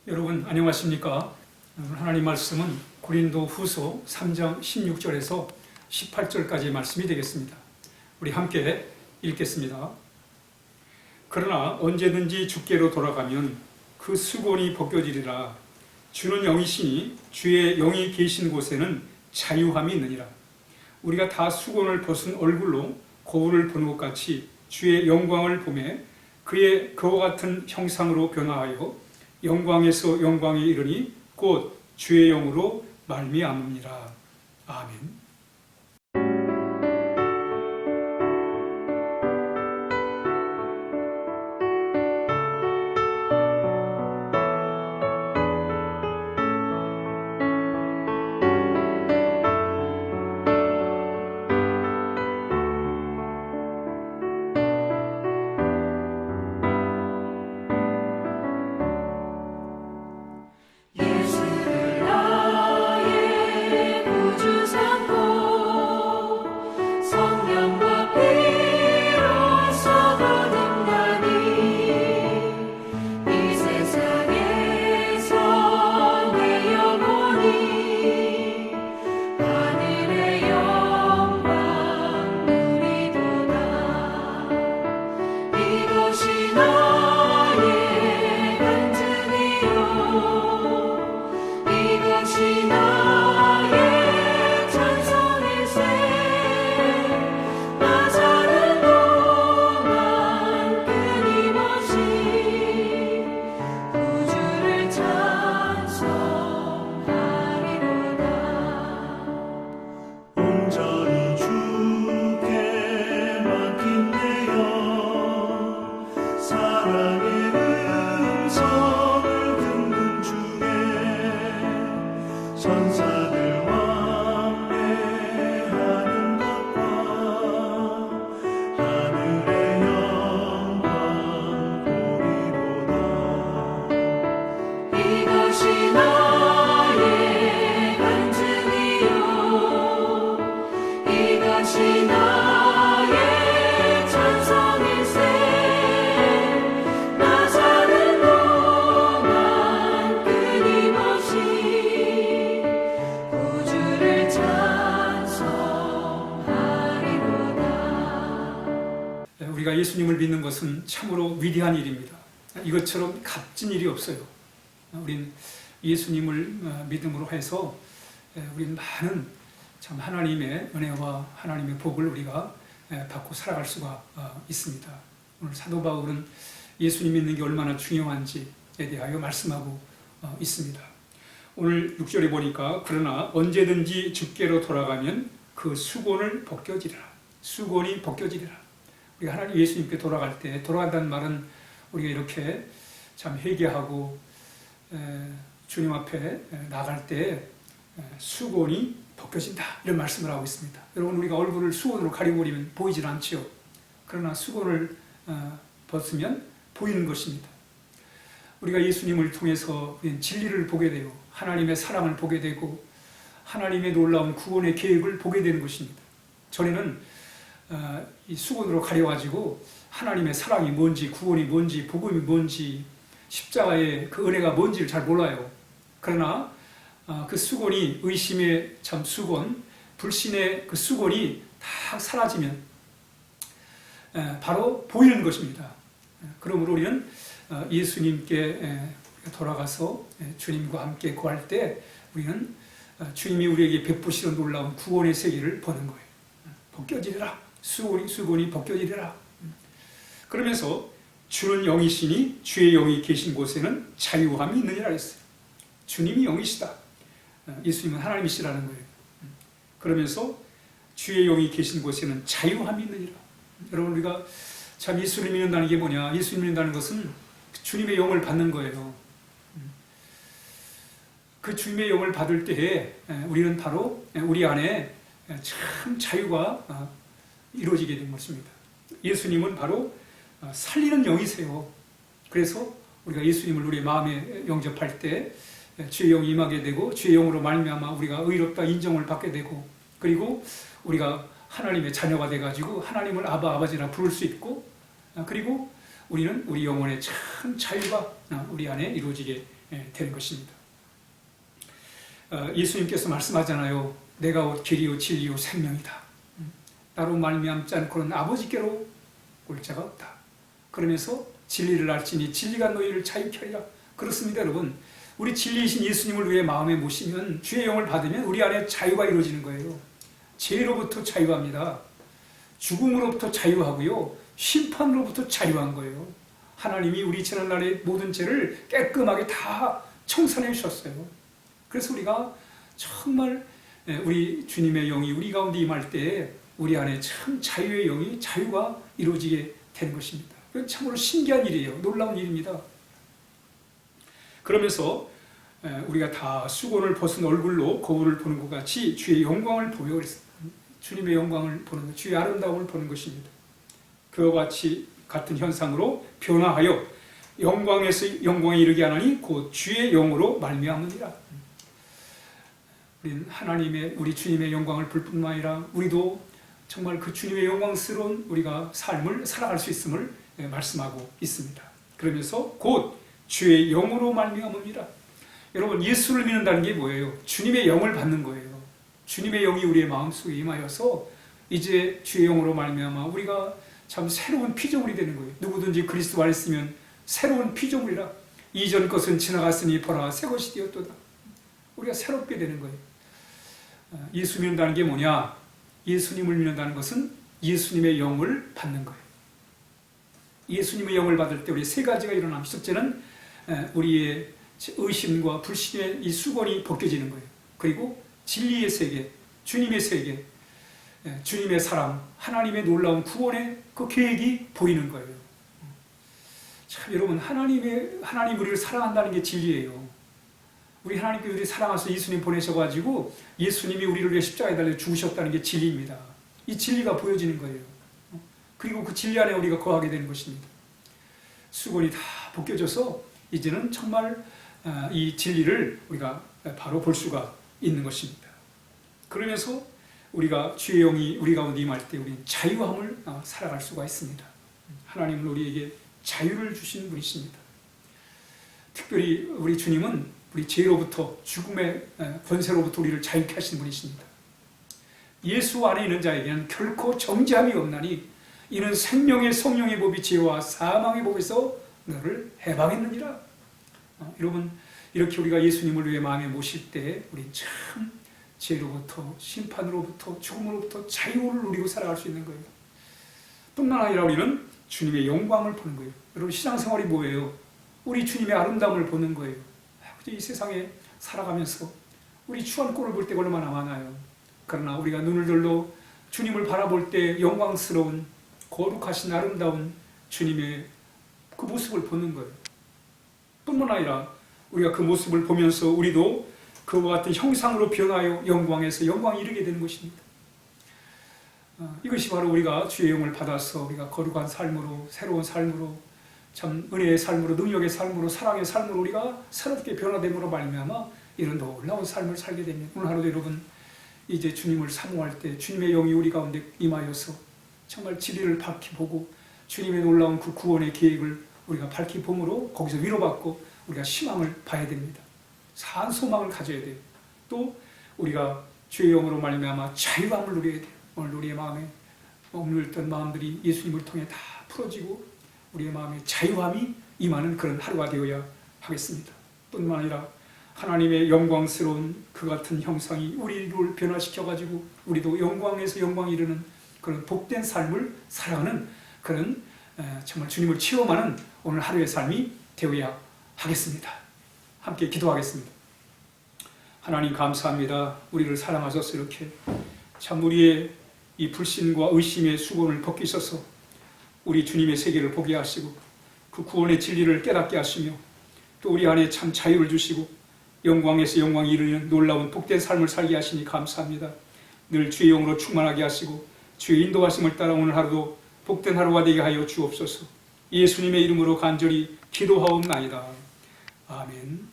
여러분 안녕하십니까? 오늘 하나님 말씀은 고린도 후서 3장 16절에서 18절까지 말씀이 되겠습니다. 우리 함께 읽겠습니다. 그러나 언제든지 주께로 돌아가면 그 수곤이 벗겨지리라. 주는 영이시니 주의 영이 계신 곳에는 자유함이 있느니라. 우리가 다 수곤을 벗은 얼굴로 거울을 보는 것 같이 주의 영광을 보매 그의 그와 같은 형상으로 변화하여 영광에서 영광에 이르니 곧 주의 영으로 말미암으니라. 아멘. 우리가 예수님을 믿는 것은 참으로 위대한 일입니다. 이것처럼 값진 일이 없어요. 우린 예수님을 믿음으로 해서 우린 많은 참 하나님의 은혜와 하나님의 복을 우리가 받고 살아갈 수가 있습니다. 오늘 사도 바울은 예수님 믿는 게 얼마나 중요한지에 대하여 말씀하고 있습니다. 오늘 6절에 보니까 그러나 언제든지 주께로 돌아가면 그 수곤을 벗겨지리라. 수곤이 벗겨지리라. 우리가 하나님 예수님께 돌아갈 때, 돌아간다는 말은 우리가 이렇게 참 회개하고 주님 앞에 나갈 때 수곤이 벗겨진다, 이런 말씀을 하고 있습니다. 여러분, 우리가 얼굴을 수건으로 가려버리면 보이질 않지요. 그러나 수건을 벗으면 보이는 것입니다. 우리가 예수님을 통해서 진리를 보게 되고 하나님의 사랑을 보게 되고 하나님의 놀라운 구원의 계획을 보게 되는 것입니다. 전에는 이 수건으로 가려가지고 하나님의 사랑이 뭔지, 구원이 뭔지, 복음이 뭔지, 십자가의 그 은혜가 뭔지를 잘 몰라요. 그러나 그 수건이, 의심의 참 수건, 불신의 그 수건이 다 사라지면 바로 보이는 것입니다. 그러므로 우리는 예수님께 돌아가서 주님과 함께 거할 때 우리는 주님이 우리에게 베푸시는 놀라운 구원의 세계를 보는 거예요. 벗겨지리라. 수건이 벗겨지리라. 그러면서 주는 영이시니 주의 영이 계신 곳에는 자유함이 있느니라 했어요. 주님이 영이시다. 예수님은 하나님이시라는 거예요. 그러면서 주의 영이 계신 곳에는 자유함이 있느니라. 여러분, 우리가 참 예수를 믿는다는 게 뭐냐? 예수를 믿는다는 것은 주님의 영을 받는 거예요. 그 주님의 영을 받을 때에 우리는 바로 우리 안에 참 자유가 이루어지게 된 것입니다. 예수님은 바로 살리는 영이세요. 그래서 우리가 예수님을 우리 마음에 영접할 때 주의 영이 임하게 되고 주의 영으로 말미암아 우리가 의롭다 인정을 받게 되고, 그리고 우리가 하나님의 자녀가 돼가지고 하나님을 아바 아버지라 부를 수 있고, 그리고 우리는 우리 영혼에 참 자유가 우리 안에 이루어지게 되는 것입니다. 예수님께서 말씀하잖아요. 내가 길이요 진리요 생명이다. 나로 말미암지 않고는 아버지께로 올 자가 없다. 그러면서 진리를 알지니 진리가 너희를 자유케 하리라. 그렇습니다, 여러분. 우리 진리이신 예수님을 위해 마음에 모시면 주의 영을 받으면 우리 안에 자유가 이루어지는 거예요. 죄로부터 자유합니다. 죽음으로부터 자유하고요. 심판으로부터 자유한 거예요. 하나님이 우리 지난날의 모든 죄를 깨끗하게 다 청산해 주셨어요. 그래서 우리가 정말 우리 주님의 영이 우리 가운데 임할 때 우리 안에 참 자유의 영이 자유가 이루어지게 되는 것입니다. 그건 참으로 신기한 일이에요. 놀라운 일입니다. 그러면서 우리가 다 수건을 벗은 얼굴로 거울을 보는 것 같이 주의 영광을 보여 그랬습니다. 주님의 영광을 보는 것, 주의 아름다움을 보는 것입니다. 그와 같이 같은 현상으로 변화하여 영광에서 영광에 이르게 하나니 곧 주의 영으로 말미암으니라. 우리 주님의 영광을 볼 뿐만 아니라 우리도 정말 그 주님의 영광스러운 우리가 삶을 살아갈 수 있음을 말씀하고 있습니다. 그러면서 곧 주의 영으로 말미암으니라. 여러분, 예수를 믿는다는 게 뭐예요? 주님의 영을 받는 거예요. 주님의 영이 우리의 마음속에 임하여서 이제 주의 영으로 말미암아 우리가 참 새로운 피조물이 되는 거예요. 누구든지 그리스도 안에 있으면 새로운 피조물이라. 이전 것은 지나갔으니 보라 새 것이 되었도다. 우리가 새롭게 되는 거예요. 예수 믿는다는 게 뭐냐? 예수님을 믿는다는 것은 예수님의 영을 받는 거예요. 예수님의 영을 받을 때 우리 세 가지가 일어납니다. 첫째는 우리의 의심과 불신의 이 수건이 벗겨지는 거예요. 그리고 진리의 세계, 주님의 세계, 주님의 사랑, 하나님의 놀라운 구원의 그 계획이 보이는 거예요. 참 여러분, 하나님 우리를 사랑한다는 게 진리예요. 우리 하나님께 우리를 사랑하셔서 예수님 보내셔가지고 예수님이 우리를 위해 십자가에 달려 죽으셨다는 게 진리입니다. 이 진리가 보여지는 거예요. 그리고 그 진리 안에 우리가 거하게 되는 것입니다. 수건이 다 벗겨져서 이제는 정말 이 진리를 우리가 바로 볼 수가 있는 것입니다. 그러면서 우리가 주의 영이 우리 가운데 임할 때 우리는 자유함을 살아갈 수가 있습니다. 하나님은 우리에게 자유를 주신 분이십니다. 특별히 우리 주님은 우리 죄로부터 죽음의 권세로부터 우리를 자유케 하신 분이십니다. 예수 안에 있는 자에게는 결코 정죄함이 없나니 이는 생명의 성령의 법이 죄와 사망의 법에서 너를 해방했느니라. 여러분, 이렇게 우리가 예수님을 위해 마음에 모실 때 우리 참 죄로부터 심판으로부터 죽음으로부터 자유를 누리고 살아갈 수 있는 거예요. 뿐만 아니라 우리는 주님의 영광을 보는 거예요. 여러분, 신앙생활이 뭐예요? 우리 주님의 아름다움을 보는 거예요. 이 세상에 살아가면서 우리 추한 꼴을 볼 때가 얼마나 많아요. 그러나 우리가 눈을 들러 주님을 바라볼 때 영광스러운 거룩하신 아름다운 주님의 그 모습을 보는 거예요. 뿐만 아니라 우리가 그 모습을 보면서 우리도 그와 같은 형상으로 변하여 영광에서 영광에 이르게 되는 것입니다. 이것이 바로 우리가 주의 영을 받아서 우리가 거룩한 삶으로, 새로운 삶으로, 참 은혜의 삶으로, 능력의 삶으로, 사랑의 삶으로 우리가 새롭게 변화됨으로 말미암아 이런 놀라운 삶을 살게 됩니다. 오늘 하루도 여러분, 이제 주님을 사모할 때 주님의 영이 우리 가운데 임하여서 정말 진리를 밝히 보고 주님의 놀라운 그 구원의 계획을 우리가 밝히 봄으로 거기서 위로받고 우리가 희망을 봐야 됩니다. 산 소망을 가져야 돼요. 또 우리가 주의 영으로 말미암아 자유함을 누려야 돼요. 오늘 우리의 마음에 억눌렸던 마음들이 예수님을 통해 다 풀어지고 우리의 마음에 자유함이 임하는 그런 하루가 되어야 하겠습니다. 뿐만 아니라 하나님의 영광스러운 그 같은 형상이 우리를 변화시켜가지고 우리도 영광에서 영광에 이르는 그런 복된 삶을 살아가는 그런 정말 주님을 체험하는 오늘 하루의 삶이 되어야 하겠습니다. 함께 기도하겠습니다. 하나님 감사합니다. 우리를 사랑하셔서 이렇게 참 우리의 이 불신과 의심의 수건을 벗기셔서 우리 주님의 세계를 보게 하시고 그 구원의 진리를 깨닫게 하시며 또 우리 안에 참 자유를 주시고 영광에서 영광에 이르는 놀라운 복된 삶을 살게 하시니 감사합니다. 늘 주의 영으로 충만하게 하시고 주의 인도하심을 따라 오늘 하루도 복된 하루가 되게 하여 주옵소서. 예수님의 이름으로 간절히 기도하옵나이다. 아멘.